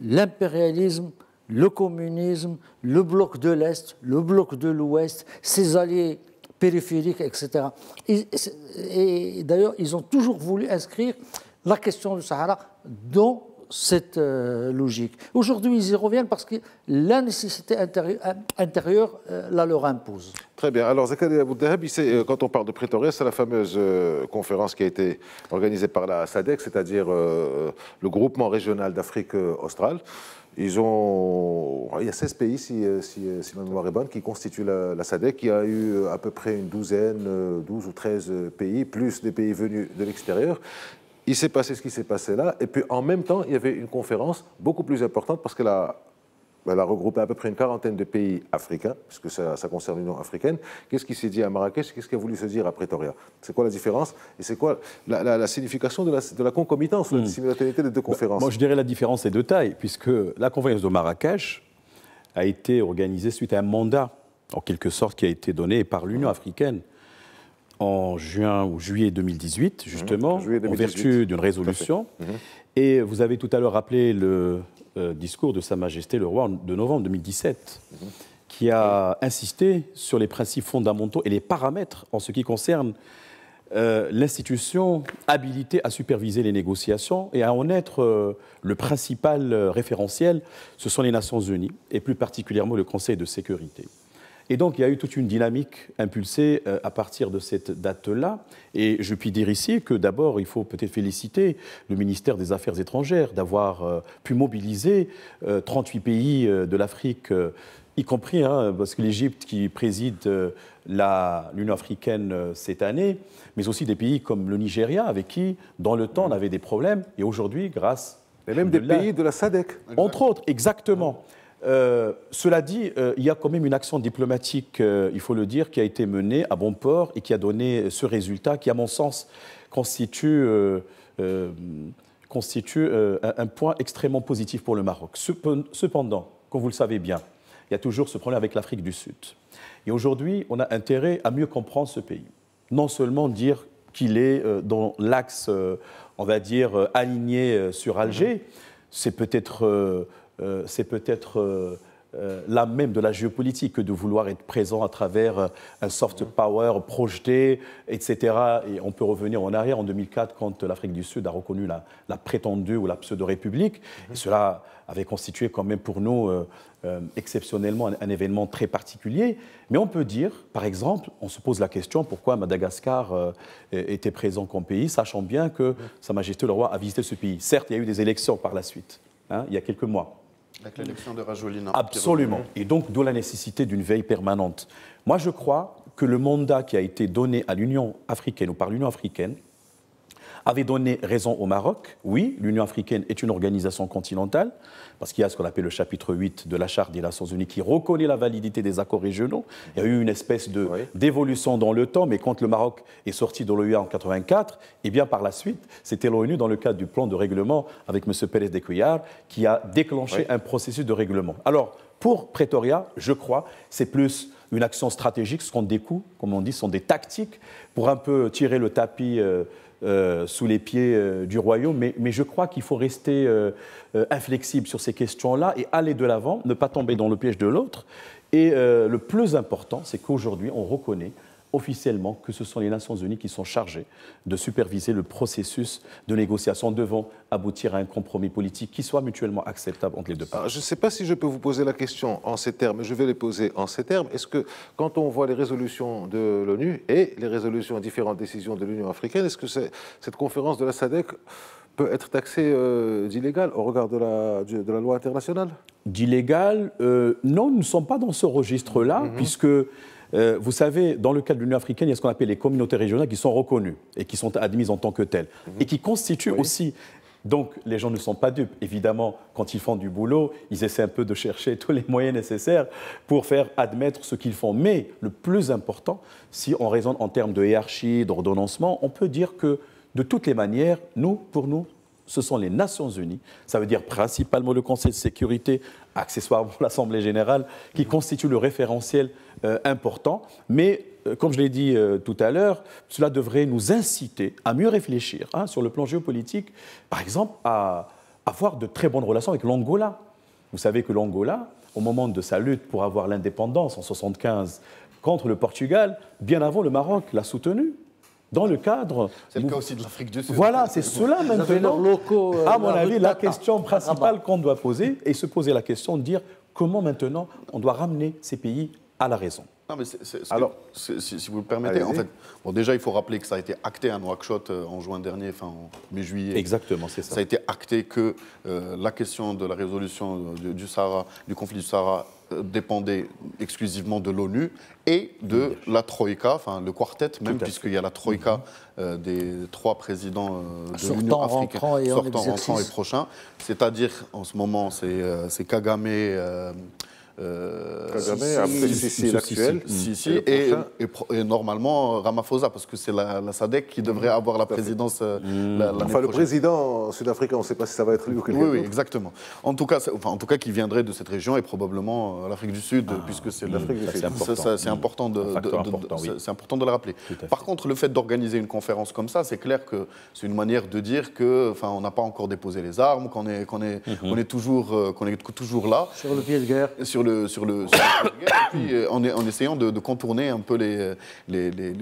l'impérialisme, le communisme, le bloc de l'Est, le bloc de l'Ouest, ses alliés périphériques, etc. Et d'ailleurs, ils ont toujours voulu inscrire la question du Sahara dans cette logique. Aujourd'hui, ils y reviennent parce que la nécessité intérieure la leur impose. Très bien. Alors, Zakaria Abou-Dahab, quand on parle de Pretoria, c'est la fameuse conférence qui a été organisée par la SADC, c'est-à-dire le groupement régional d'Afrique australe. Il y a 16 pays, si ma mémoire est bonne, qui constituent la SADC, qui a eu à peu près une douzaine, 12 ou 13 pays, plus des pays venus de l'extérieur. Il s'est passé ce qui s'est passé là, et puis en même temps, il y avait une conférence beaucoup plus importante parce qu'elle a regroupé à peu près une quarantaine de pays africains, puisque ça concerne l'Union africaine. Qu'est-ce qui s'est dit à Marrakech? Qu'est-ce qui a voulu se dire à Pretoria? C'est quoi la différence? Et c'est quoi la signification de la concomitance, de la simultanéité des deux conférences? Moi, je dirais la différence est de taille, puisque la conférence de Marrakech a été organisée suite à un mandat, en quelque sorte, qui a été donné par l'Union africaine en juin ou juillet 2018, justement, en vertu d'une résolution. Et vous avez tout à l'heure rappelé le discours de Sa Majesté le Roi de novembre 2017, qui a insisté sur les principes fondamentaux et les paramètres en ce qui concerne l'institution habilitée à superviser les négociations et à en être le principal référentiel. Ce sont les Nations Unies, et plus particulièrement le Conseil de sécurité. Et donc, il y a eu toute une dynamique impulsée à partir de cette date-là. Et je puis dire ici que d'abord, il faut peut-être féliciter le ministère des Affaires étrangères d'avoir pu mobiliser 38 pays de l'Afrique, y compris, parce que l'Égypte qui préside l'Union africaine cette année, mais aussi des pays comme le Nigeria, avec qui, dans le temps, on avait des problèmes. Et aujourd'hui, grâce... Et même des pays de la SADC. Entre autres, exactement. Cela dit, il y a quand même une action diplomatique, il faut le dire, qui a été menée à bon port et qui a donné ce résultat qui, à mon sens, constitue un point extrêmement positif pour le Maroc. Cependant, comme vous le savez bien, il y a toujours ce problème avec l'Afrique du Sud. Et aujourd'hui, on a intérêt à mieux comprendre ce pays. Non seulement dire qu'il est dans l'axe, on va dire, aligné sur Alger, c'est peut-être là même de la géopolitique que de vouloir être présent à travers un soft power projeté, etc. Et on peut revenir en arrière en 2004 quand l'Afrique du Sud a reconnu la prétendue ou la pseudo-république. Et cela avait constitué quand même pour nous exceptionnellement un événement très particulier. Mais on peut dire, par exemple, on se pose la question pourquoi Madagascar était présent comme pays, sachant bien que Sa Majesté le Roi a visité ce pays. Certes, il y a eu des élections par la suite, il y a quelques mois. Avec l'élection de Rajolina. Absolument. Et donc, d'où la nécessité d'une veille permanente. Moi, je crois que le mandat qui a été donné à l'Union africaine ou par l'Union africaine avait donné raison au Maroc. Oui, l'Union africaine est une organisation continentale, parce qu'il y a ce qu'on appelle le chapitre 8 de la Charte des Nations Unies qui reconnaît la validité des accords régionaux. Il y a eu une espèce d'évolution dans le temps, mais quand le Maroc est sorti de l'OUA en 1984, eh bien par la suite, c'était l'ONU dans le cadre du plan de règlement avec M. Pérez de Cuéllar qui a déclenché un processus de règlement. Alors, pour Pretoria, je crois, c'est plus une action stratégique, ce sont des coups, comme on dit, ce sont des tactiques pour un peu tirer le tapis sous les pieds du royaume, mais je crois qu'il faut rester inflexible sur ces questions-là et aller de l'avant, ne pas tomber dans le piège de l'autre. Et le plus important, c'est qu'aujourd'hui, on reconnaît officiellement que ce sont les Nations Unies qui sont chargées de superviser le processus de négociation devant aboutir à un compromis politique qui soit mutuellement acceptable entre les deux parties. Je ne sais pas si je peux vous poser la question en ces termes, je vais les poser en ces termes. Est-ce que quand on voit les résolutions de l'ONU et les résolutions à différentes décisions de l'Union africaine, est-ce que cette conférence de la SADC peut être taxée d'illégale au regard de la loi internationale? D'illégale, non, nous ne sommes pas dans ce registre-là, puisque Vous savez, dans le cadre de l'Union africaine, il y a ce qu'on appelle les communautés régionales qui sont reconnues et qui sont admises en tant que telles, et qui constituent aussi... Donc, les gens ne sont pas dupes. Évidemment, quand ils font du boulot, ils essaient un peu de chercher tous les moyens nécessaires pour faire admettre ce qu'ils font. Mais le plus important, si on raisonne en termes de hiérarchie, d'ordonnancement, on peut dire que, de toutes les manières, pour nous, ce sont les Nations Unies, ça veut dire principalement le Conseil de sécurité, accessoirement l'Assemblée générale, qui constituent le référentiel important. Mais, comme je l'ai dit tout à l'heure, cela devrait nous inciter à mieux réfléchir sur le plan géopolitique, par exemple, à avoir de très bonnes relations avec l'Angola. Vous savez que l'Angola, au moment de sa lutte pour avoir l'indépendance en 1975 contre le Portugal, bien avant, le Maroc l'a soutenu. Dans le cadre... C'est le cas aussi de l'Afrique du Sud. Voilà, c'est cela maintenant. Locaux, à mon avis, la question principale qu'on doit poser, et se poser la question de dire comment maintenant on doit ramener ces pays à la raison. Non, mais alors, si vous le permettez, en fait, bon, déjà, il faut rappeler que ça a été acté à Nouakchott en juin dernier, enfin en mai-juillet. Exactement, c'est ça. Ça a été acté que la question de la résolution du conflit du Sahara dépendait exclusivement de l'ONU et de la Troïka, enfin le quartet même, puisqu'il y a la Troïka des 3 présidents de l'Union africaine sortant, rentrant et prochains. C'est-à-dire, en ce moment, c'est Kagame... Sisi, l'actuel. Sisi et normalement Ramaphosa, parce que c'est la SADC qui devrait avoir la présidence l'année prochaine. Le président sud-africain, on ne sait pas si ça va être lui ou quelqu'un d'autre. Oui, exactement. En tout cas, qui viendrait de cette région et probablement l'Afrique du Sud, puisque c'est l'Afrique du Sud. C'est important de le rappeler. Par contre, le fait d'organiser une conférence comme ça, c'est clair que c'est une manière de dire qu'on n'a pas encore déposé les armes, qu'on est toujours là. Sur le pied de guerre. Et puis en essayant de contourner un peu les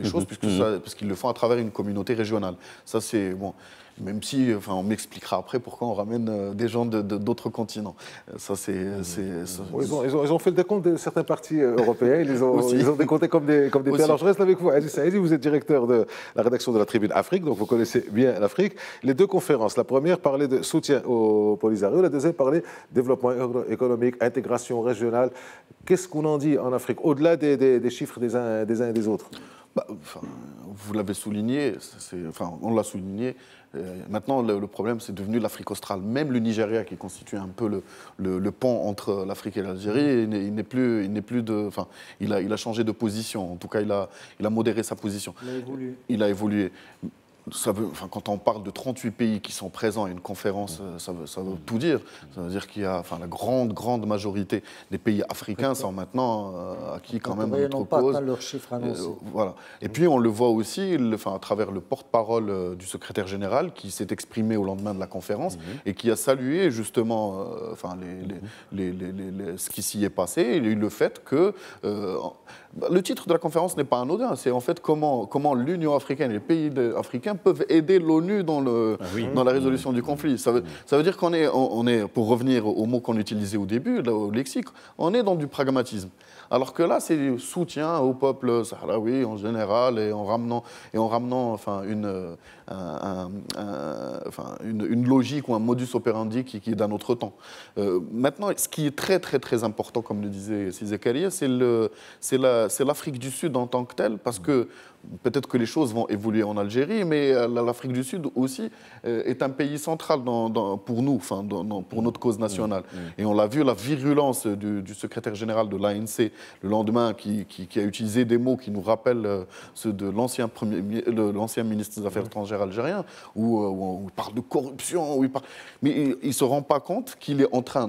choses, puisqu'ils le font à travers une communauté régionale. Ça, c'est bon. Même si, on m'expliquera après pourquoi on ramène des gens d'autres continents. Ça, Ils ont fait le décompte de certains partis européens. Ils ont décompté comme des pays. Alors, je reste avec vous. Aziz Saïdi, vous êtes directeur de la rédaction de la Tribune Afrique, donc vous connaissez bien l'Afrique. Les 2 conférences, la première parlait de soutien au Polisario, la deuxième parlait développement économique, intégration régionale. Qu'est-ce qu'on en dit en Afrique, au-delà des chiffres des uns et des autres? Vous l'avez souligné, on l'a souligné. Maintenant, le problème, c'est devenu l'Afrique australe. Même le Nigeria, qui constitue un peu le pont entre l'Afrique et l'Algérie, il a changé de position. En tout cas, il a modéré sa position. Il a évolué. Quand on parle de 38 pays qui sont présents à une conférence, ça veut tout dire. Ça veut dire qu'il y a la grande majorité des pays africains sont maintenant acquis quand même notre cause. Pas leurs chiffres annoncés. Voilà. Et puis on le voit aussi à travers le porte-parole du secrétaire général qui s'est exprimé au lendemain de la conférence et qui a salué justement ce qui s'y est passé et le fait que le titre de la conférence n'est pas anodin. C'est en fait comment l'Union africaine et les pays africains peuvent aider l'ONU dans la résolution du conflit. Ça veut dire qu'on est, pour revenir au mot qu'on utilisait au début, au lexique, on est dans du pragmatisme. Alors que là, c'est soutien au peuple sahraoui en général et en ramenant une logique ou un modus operandi qui est d'un autre temps. Maintenant, ce qui est très très très important, comme le disait Zakaria, c'est l'Afrique du Sud en tant que telle, parce que peut-être que les choses vont évoluer en Algérie, mais l'Afrique du Sud aussi est un pays central pour nous, pour notre cause nationale. Et on l'a vu, la virulence du secrétaire général de l'ANC le lendemain, qui a utilisé des mots qui nous rappellent ceux de l'ancien ministre des Affaires étrangères algérien, où il parle de corruption, mais il ne se rend pas compte qu'il est en train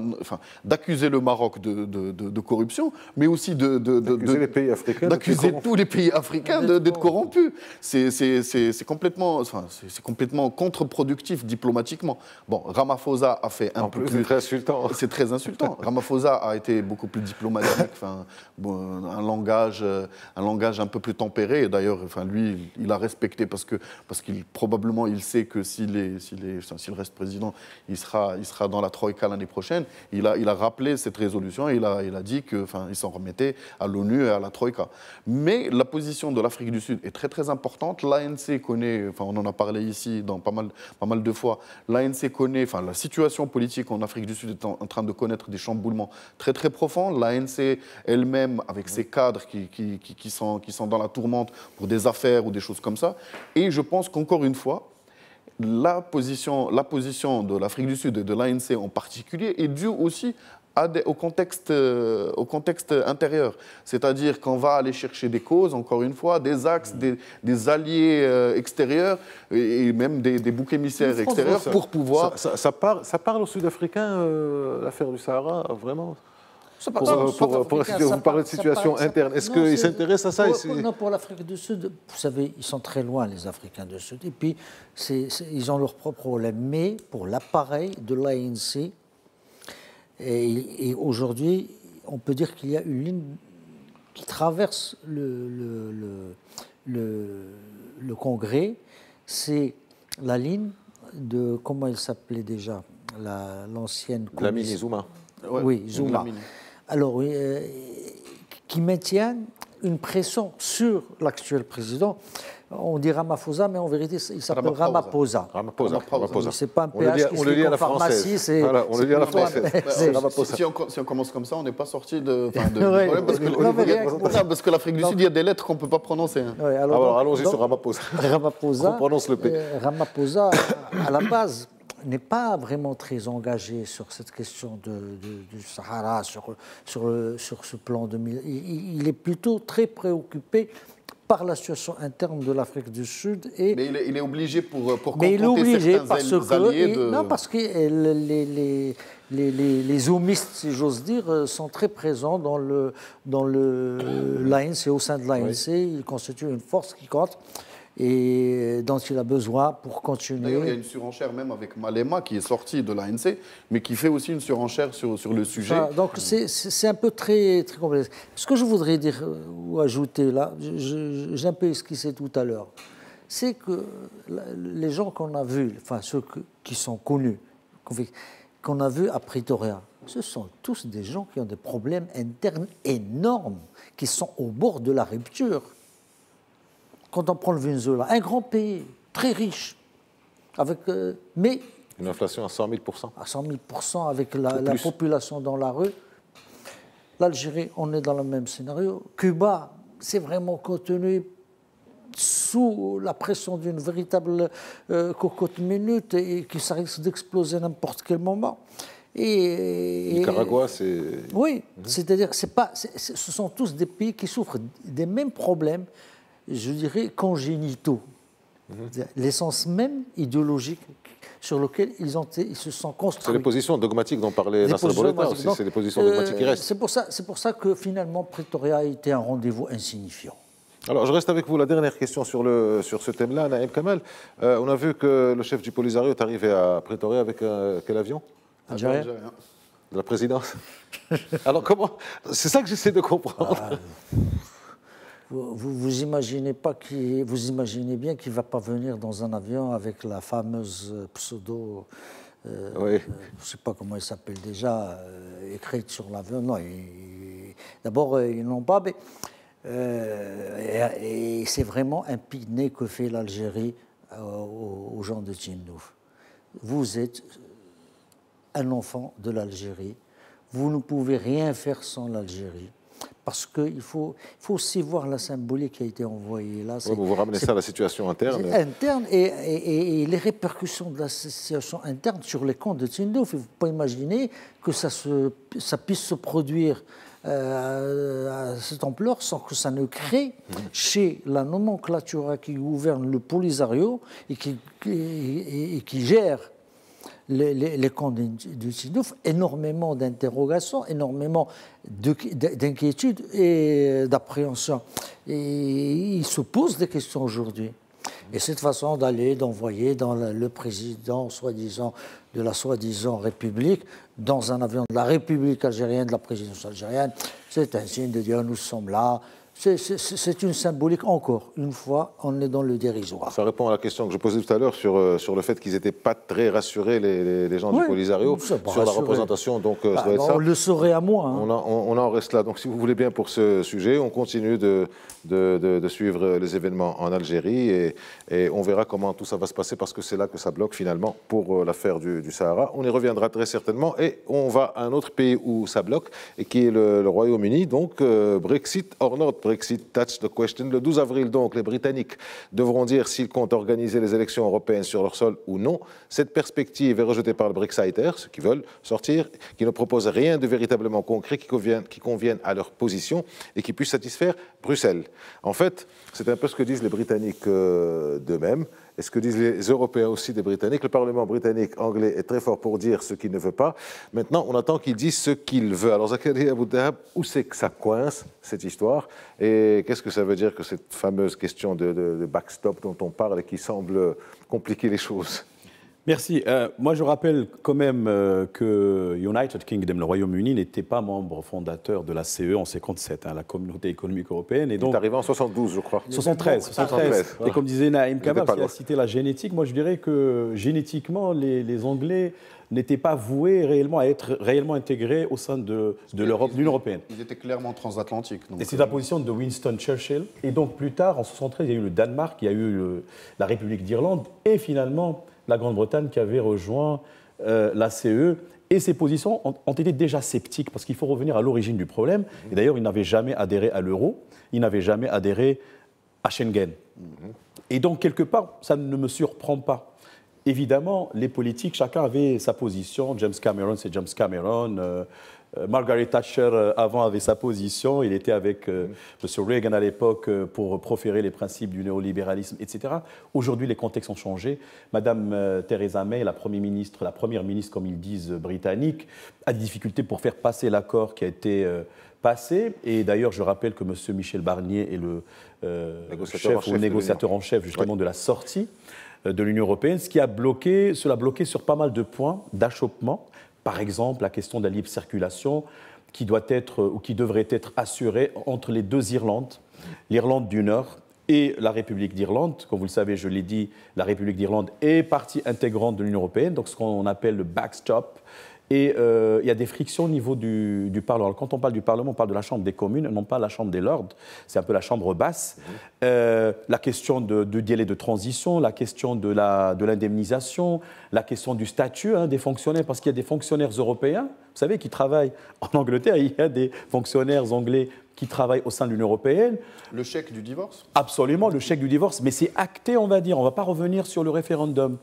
d'accuser le Maroc de corruption, mais aussi d'accuser tous les pays africains d'être corrompus. C'est complètement contre-productif diplomatiquement. Bon, Ramaphosa a fait un peu plus... C'est très insultant. C'est très insultant. Ramaphosa a été beaucoup plus diplomatique, un langage un peu plus tempéré. Et d'ailleurs, lui, il a respecté parce qu'il probablement il sait que s'il reste président, il sera dans la Troïka l'année prochaine. Il a rappelé cette résolution et il a dit qu'il s'en remettait à l'ONU et à la Troïka. Mais la position de l'Afrique du Sud est très très importante. L'ANC connaît enfin on en a parlé ici dans pas mal de fois, l'ANC connaît, enfin la situation politique en Afrique du Sud est en train de connaître des chamboulements très très profonds. L'ANC elle-même, avec ses cadres qui sont dans la tourmente pour des affaires ou des choses comme ça. Et je pense qu'encore une fois, la position de l'Afrique du Sud et de l'ANC en particulier est due aussi au contexte intérieur. C'est-à-dire qu'on va aller chercher des causes, encore une fois, des axes, des alliés extérieurs et même des boucs émissaires extérieurs pour pouvoir... Ça parle aux Sud-Africains, l'affaire du Sahara, vraiment vous parlez de situation interne. Est-ce qu'ils s'intéressent à ça Non, pour l'Afrique du Sud, vous savez, ils sont très loin, les Africains du Sud. Et puis, ils ont leurs propres problèmes. Mais pour l'appareil de l'ANC, et aujourd'hui, on peut dire qu'il y a une ligne qui traverse le Congrès. C'est la ligne de, comment elle s'appelait déjà, l'ancienne... Dlamini Zuma. Oui, Zuma. Alors, qui maintiennent une pression sur l'actuel président. On dit Ramaphosa, mais en vérité, il s'appelle Ramaphosa. Ramaphosa. C'est pas un PH qui se lit en pharmacie. Voilà, on le dit à la française. Si on commence comme ça, on n'est pas sorti de problème, parce que l'Afrique du Sud, il y a des lettres qu'on ne peut pas prononcer. Alors, allons-y sur Ramaphosa. Ramaphosa, on prononce le P. Ramaphosa, à la base, n'est pas vraiment très engagé sur cette question du Sahara, sur ce plan de... Il est plutôt très préoccupé par la situation interne de l'Afrique du Sud. Mais il est obligé pour mais il est obligé parce que... Non, parce que les homistes, si j'ose dire, sont très présents dans l'ANC, au sein de l'ANC. Oui. Ils constituent une force qui compte et dont il a besoin pour continuer. D'ailleurs, il y a une surenchère même avec Malema qui est sorti de l'ANC, mais qui fait aussi une surenchère sur le sujet. Donc c'est un peu très, très complexe. Ce que je voudrais dire ou ajouter là, j'ai un peu esquissé tout à l'heure, c'est que les gens qu'on a vus, enfin ceux qui sont connus, qu'on a vus à Pretoria, ce sont tous des gens qui ont des problèmes internes énormes, qui sont au bord de la rupture. Quand on prend le Venezuela, un grand pays, très riche, avec, mais... Une inflation à 100 000 %. À 100 000 % avec la population dans la rue. L'Algérie, on est dans le même scénario. Cuba, c'est vraiment contenu sous la pression d'une véritable cocotte minute et qui ça risque d'exploser à n'importe quel moment. Nicaragua, c'est... Oui, c'est-à-dire que ce sont tous des pays qui souffrent des mêmes problèmes, je dirais, congénitaux. L'essence même idéologique sur laquelle ils se sont construits. C'est les positions dogmatiques dont parlait Nasser Bourita aussi, c'est les positions dogmatiques qui restent. C'est pour ça que finalement Pretoria a été un rendez-vous insignifiant. Alors, je reste avec vous. La dernière question sur ce thème-là, Naïm Kamal. On a vu que le chef du Polisario est arrivé à Pretoria avec quel avion? Algérien. De la présidence. Alors, comment? C'est ça que j'essaie de comprendre. Vous imaginez bien qu'il ne va pas venir dans un avion avec la fameuse pseudo, oui. Je ne sais pas comment elle s'appelle déjà, écrite sur l'avion. Non, d'abord, ils n'ont pas. Mais, et c'est vraiment un pique-nez que fait l'Algérie aux gens de Tindouf. Vous êtes un enfant de l'Algérie. Vous ne pouvez rien faire sans l'Algérie. Parce qu'il faut aussi voir la symbolique qui a été envoyée là. Oui, vous ramenez ça à la situation interne. Interne et les répercussions de la situation interne sur les comptes de Tindouf. Il ne faut pas imaginer que ça puisse se produire à cette ampleur sans que ça ne crée chez la nomenclature qui gouverne le Polisario et qui gère les comptes de Tindouf, énormément d'interrogations, énormément d'inquiétudes et d'appréhension. Et il se pose des questions aujourd'hui. Et cette façon d'envoyer dans le président, soi-disant, de la soi-disant République, dans un avion de la République algérienne, de la présidence algérienne, c'est un signe de dire nous sommes là, c'est une symbolique, encore une fois, on est dans le dérisoire. Ça répond à la question que je posais tout à l'heure sur le fait qu'ils n'étaient pas très rassurés, les gens du Polisario, sur la représentation. Donc, ça doit être ça. On le saurait à moi. Hein. On en reste là. Donc, si vous voulez bien pour ce sujet, on continue de suivre les événements en Algérie et on verra comment tout ça va se passer parce que c'est là que ça bloque finalement pour l'affaire du Sahara. On y reviendra très certainement et on va à un autre pays où ça bloque et qui est le Royaume-Uni. Donc, Brexit or not Brexit, that's the question. Le 12 avril, donc, les Britanniques devront dire s'ils comptent organiser les élections européennes sur leur sol ou non. Cette perspective est rejetée par le Brexiters, ceux qui veulent sortir, qui ne proposent rien de véritablement concret qui convienne à leur position et qui puisse satisfaire Bruxelles. En fait, c'est un peu ce que disent les Britanniques d'eux-mêmes. Et ce que disent les Européens aussi des Britanniques. Le Parlement britannique anglais est très fort pour dire ce qu'il ne veut pas. Maintenant, on attend qu'il dise ce qu'il veut. Alors, Zakaria Aboudahab, où c'est que ça coince, cette histoire? Et qu'est-ce que ça veut dire que cette fameuse question de backstop dont on parle et qui semble compliquer les choses? Merci. Moi, je rappelle quand même que United Kingdom, le Royaume-Uni, n'était pas membre fondateur de la CE en 1957, la Communauté économique européenne. Et donc, il est arrivé en 72, je crois. 73. Et comme disait Naïm Kabbab, qui a cité la génétique, moi je dirais que génétiquement, les Anglais n'étaient pas voués réellement à être réellement intégrés au sein de l'Europe, de l'Union européenne. Ils étaient clairement transatlantiques. Et c'est la position de Winston Churchill. Et donc plus tard, en 73, il y a eu le Danemark, il y a eu la République d'Irlande et finalement la Grande-Bretagne qui avait rejoint la CE. Et ces positions ont été déjà sceptiques parce qu'il faut revenir à l'origine du problème. Et d'ailleurs, ils n'avaient jamais adhéré à l'euro, ils n'avaient jamais adhéré à Schengen. Et donc, quelque part, ça ne me surprend pas. Évidemment, les politiques, chacun avait sa position. James Cameron, c'est James Cameron. Margaret Thatcher, avant, avait sa position. Il était avec M. Reagan à l'époque pour proférer les principes du néolibéralisme, etc. Aujourd'hui, les contextes ont changé. Madame Theresa May, la première ministre, comme ils disent, britannique, a des difficultés pour faire passer l'accord qui a été passé. Et d'ailleurs, je rappelle que M. Michel Barnier est le négociateur en chef justement de la sortie de l'Union européenne, ce qui a bloqué, cela a bloqué sur pas mal de points d'achoppement. Par exemple, la question de la libre circulation qui doit être ou qui devrait être assurée entre les deux Irlandes, l'Irlande du Nord et la République d'Irlande. Comme vous le savez, je l'ai dit, la République d'Irlande est partie intégrante de l'Union européenne, donc ce qu'on appelle le backstop. Et il y a des frictions au niveau du Parlement. Alors, quand on parle du Parlement, on parle de la Chambre des communes, non pas la Chambre des lords. C'est un peu la Chambre basse. La question du délai de transition, la question de l'indemnisation, la question du statut des fonctionnaires, parce qu'il y a des fonctionnaires européens, vous savez, qui travaillent en Angleterre, il y a des fonctionnaires anglais qui travaillent au sein de l'Union européenne. Le chèque du divorce ? Absolument, le chèque du divorce. Mais c'est acté, on va dire. On ne va pas revenir sur le référendum.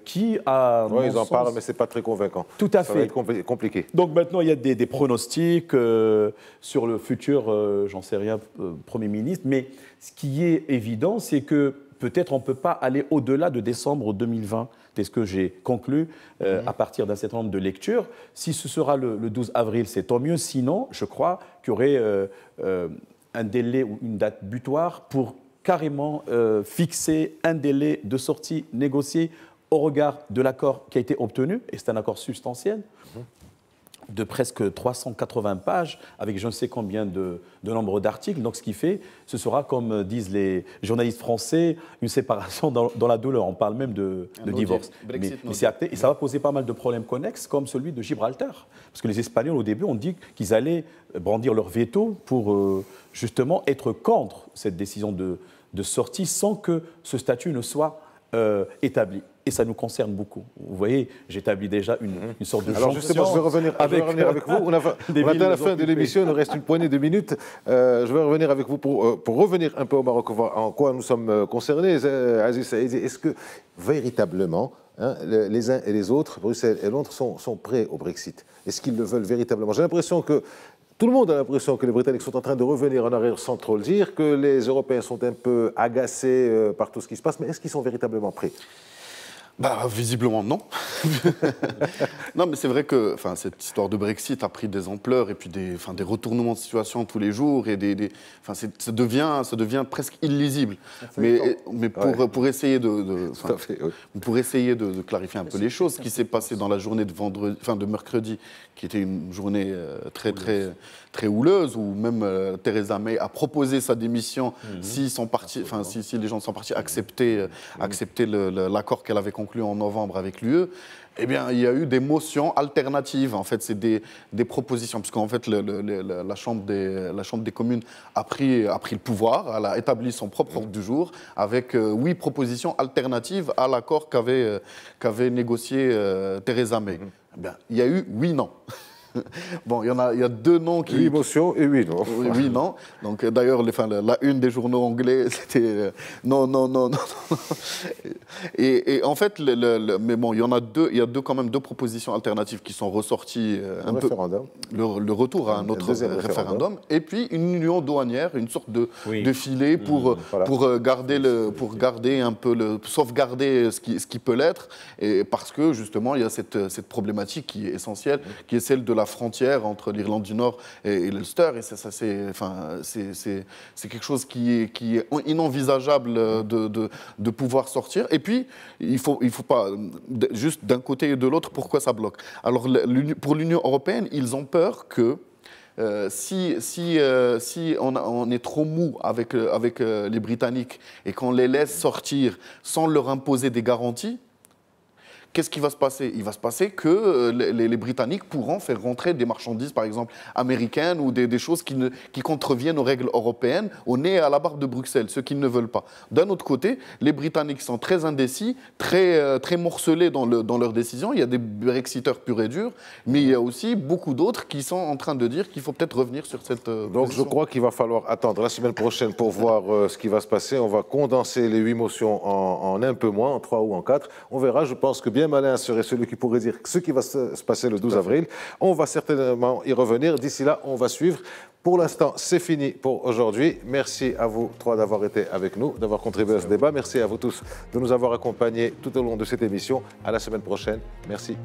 Qui a... Oui, ils en parlent, mais ce n'est pas très convaincant. Tout à fait. Ça va être compliqué. Donc maintenant, il y a des pronostics sur le futur, j'en sais rien, Premier ministre. Mais ce qui est évident, c'est que peut-être on ne peut pas aller au-delà de décembre 2020. C'est ce que j'ai conclu à partir d'un certain nombre de lectures. Si ce sera le 12 avril, c'est tant mieux. Sinon, je crois qu'il y aurait un délai ou une date butoir pour carrément fixer un délai de sortie négocié au regard de l'accord qui a été obtenu, et c'est un accord substantiel, de presque 380 pages, avec je ne sais combien de nombre d'articles. Donc ce qui fait, ce sera, comme disent les journalistes français, une séparation dans la douleur. On parle même de divorce. Mais c'est acté, et ça va poser pas mal de problèmes connexes, comme celui de Gibraltar. Parce que les Espagnols, au début, ont dit qu'ils allaient brandir leur veto pour justement être contre cette décision de sortie sans que ce statut ne soit établi. Et ça nous concerne beaucoup. Vous voyez, j'établis déjà une sorte de jonction. Alors justement, je vais revenir avec vous. On atteint la fin de l'émission, il nous reste une poignée de minutes. Je vais revenir avec vous pour revenir un peu au Maroc, en quoi nous sommes concernés. Aziz Saïdi, est-ce que véritablement, les uns et les autres, Bruxelles et Londres, sont prêts au Brexit? Est-ce qu'ils le veulent véritablement? J'ai l'impression que tout le monde a l'impression que les Britanniques sont en train de revenir en arrière sans trop le dire, que les Européens sont un peu agacés par tout ce qui se passe, mais est-ce qu'ils sont véritablement prêts? Bah, visiblement, non. Non, mais c'est vrai que cette histoire de Brexit a pris des ampleurs et puis des retournements de situation tous les jours et ça devient presque illisible. Mais pour essayer pour essayer de clarifier un peu les choses, ce qui s'est passé dans la journée de mercredi, qui était une journée très houleuse, où même Theresa May a proposé sa démission si les gens sont partis accepter l'accord qu'elle avait conclu en novembre avec l'UE. Eh bien, il y a eu des motions alternatives. En fait, c'est des propositions, puisqu'en fait, la Chambre des communes a pris le pouvoir, elle a établi son propre ordre du jour avec 8 propositions alternatives à l'accord qu'avait négocié Theresa May. Eh bien, il y a eu 8 non. Bon, il y a 2 noms qui... 8 motions et 8 non. 8 non. Donc, d'ailleurs, la une des journaux anglais, c'était non. Et en fait, mais bon, il y a quand même 2 propositions alternatives qui sont ressorties. Référendum. Le retour à un autre référendum. Et puis, une union douanière, une sorte de filet pour garder un peu sauvegarder ce qui peut l'être. Et parce que, justement, il y a cette problématique qui est essentielle, qui est celle de la frontière entre l'Irlande du Nord et l'Ulster, et c'est quelque chose qui est inenvisageable de pouvoir sortir. Et puis, il faut pas, juste d'un côté et de l'autre, pourquoi ça bloque? Alors, pour l'Union européenne, ils ont peur que si on est trop mou avec les Britanniques et qu'on les laisse sortir sans leur imposer des garanties, qu'est-ce qui va se passer? Il va se passer que les Britanniques pourront faire rentrer des marchandises, par exemple, américaines ou des choses qui contreviennent aux règles européennes, au nez et à la barbe de Bruxelles, ce qu'ils ne veulent pas. D'un autre côté, les Britanniques sont très indécis, très morcelés dans leurs décisions. Il y a des Brexiteurs purs et durs, mais il y a aussi beaucoup d'autres qui sont en train de dire qu'il faut peut-être revenir sur cette Donc je crois qu'il va falloir attendre la semaine prochaine pour voir ce qui va se passer. On va condenser les 8 motions en un peu moins, en 3 ou en 4. On verra, je pense que bien malin serait celui qui pourrait dire ce qui va se passer le 12 avril. On va certainement y revenir. D'ici là, on va suivre. Pour l'instant, c'est fini pour aujourd'hui. Merci à vous 3 d'avoir été avec nous, d'avoir contribué à ce débat. Merci à vous tous de nous avoir accompagnés tout au long de cette émission. À la semaine prochaine. Merci.